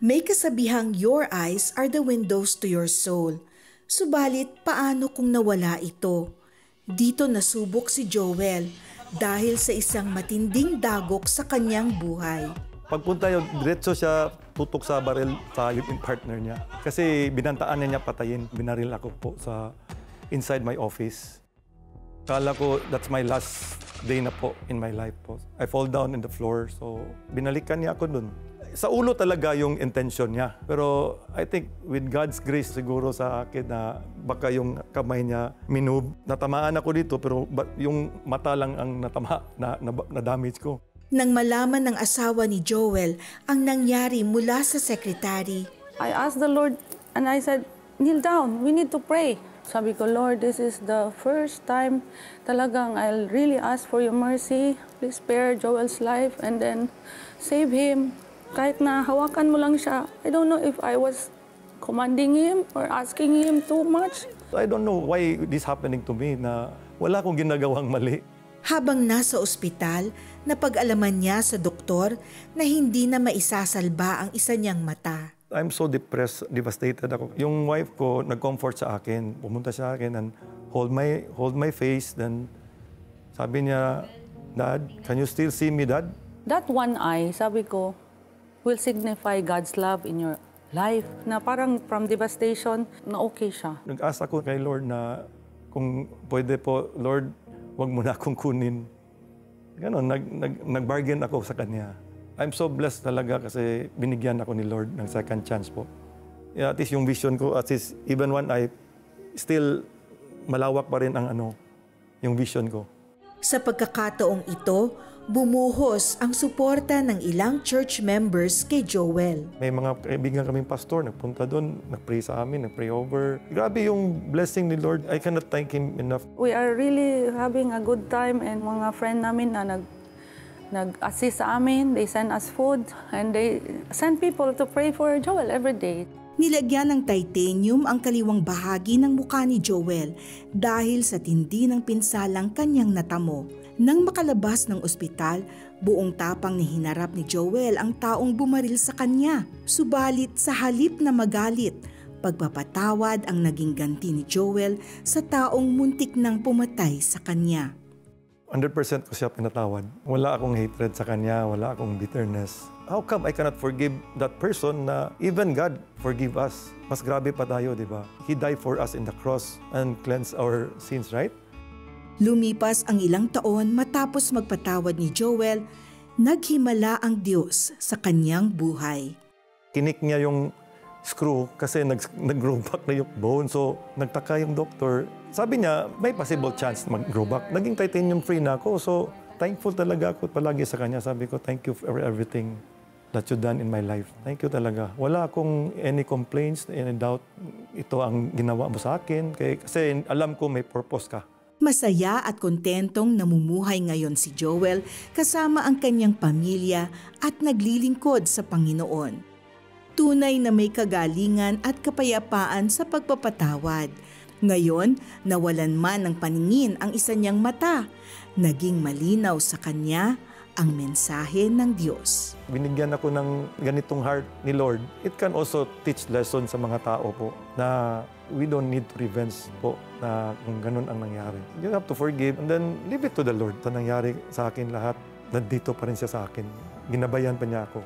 May kasabihang your eyes are the windows to your soul. Subalit paano kung nawala ito? Dito nasubok si Joel dahil sa isang matinding dagok sa kanyang buhay. Pagpunta yun, diretso siya tutok sa baril sa live-in partner niya. Kasi binantaan niya patayin. Binaril ako po sa inside my office. Kala ko that's my last day na po in my life po. I fall down in the floor, so binalikan niya ako dun. Sa ulo talaga yung intention niya. Pero I think with God's grace siguro sa akin na baka yung kamay niya minove. Natamaan ako dito pero yung mata lang ang na damage ko. Nang malaman ng asawa ni Joel ang nangyari mula sa sekretary, I asked the Lord and I said, kneel down, we need to pray. Sabi ko, Lord, this is the first time talagang I'll really ask for your mercy. Please spare Joel's life and then save him. Kahit na hawakan mo lang siya, I don't know if I was commanding him or asking him too much. I don't know why this happening to me na wala akong ginagawang mali. habang nasa ospital, napag-alaman niya sa doktor na hindi na maisasalba ang isa niyang mata. I'm so depressed, devastated ako. Yung wife ko nag-comfort sa akin, pumunta sa akin and hold my face. Then sabi niya, Dad, can you still see me, Dad? That one eye, sabi ko, will signify God's love in your life. Na parang from devastation, na okay siya. Nag-ask ako kay Lord na kung pwede po, Lord, wag mo na akong kunin. Ganon, nag-bargain ako sa Kanya. I'm so blessed talaga kasi binigyan ako ni Lord ng second chance po. Yeah, at least yung vision ko, at least even one eye, still malawak pa rin ang yung vision ko. Sa pagkakataong ito, bumuhos ang suporta ng ilang church members kay Joel. May mga kaibigan kaming pastor, nagpunta doon, nag-pray sa amin, nag-pray over. Grabe yung blessing ni Lord. I cannot thank Him enough. We are really having a good time and mga friend namin na nag-assist sa amin. They send us food and they send people to pray for Joel every day. Nilagyan ng titanium ang kaliwang bahagi ng mukha ni Joel dahil sa tindi ng pinsalang kanyang natamo. Nang makalabas ng ospital, buong tapang ni hinarap ni Joel ang taong bumaril sa kanya. Subalit sa halip na magalit, pagpapatawad ang naging ganti ni Joel sa taong muntik nang pumatay sa kanya. 100% ko siya pinatawad. Wala akong hatred sa kanya, wala akong bitterness. How come I cannot forgive that person na even God forgive us? Mas grabe pa tayo, di ba? He died for us in the cross and cleansed our sins, right? Lumipas ang ilang taon matapos magpatawad ni Joel, naghimala ang Diyos sa kanyang buhay. Kinik niya yung screw kasi nag-grow back na yung bone. So, nagtaka yung doctor. Sabi niya, may possible chance mag-grow back. Naging titanium free na ako. So, thankful talaga ako palagi sa kanya. Sabi ko, thank you for everything that you done in my life. Thank you talaga. Wala akong any complaints, any doubt. Ito ang ginawa mo sa akin. Kasi alam ko may purpose ka. Masaya at kontentong namumuhay ngayon si Joel kasama ang kanyang pamilya at naglilingkod sa Panginoon. Tunay na may kagalingan at kapayapaan sa pagpapatawad. Ngayon, nawalan man ng paningin ang isa niyang mata. Naging malinaw sa kanya ang mensahe ng Diyos. Binigyan ako ng ganitong heart ni Lord. It can also teach lesson sa mga tao po na we don't need to revenge po na kung ganun ang nangyari. You have to forgive and then leave it to the Lord. Ito nangyari sa akin lahat, nandito pa rin siya sa akin. Ginabayan pa niya ako.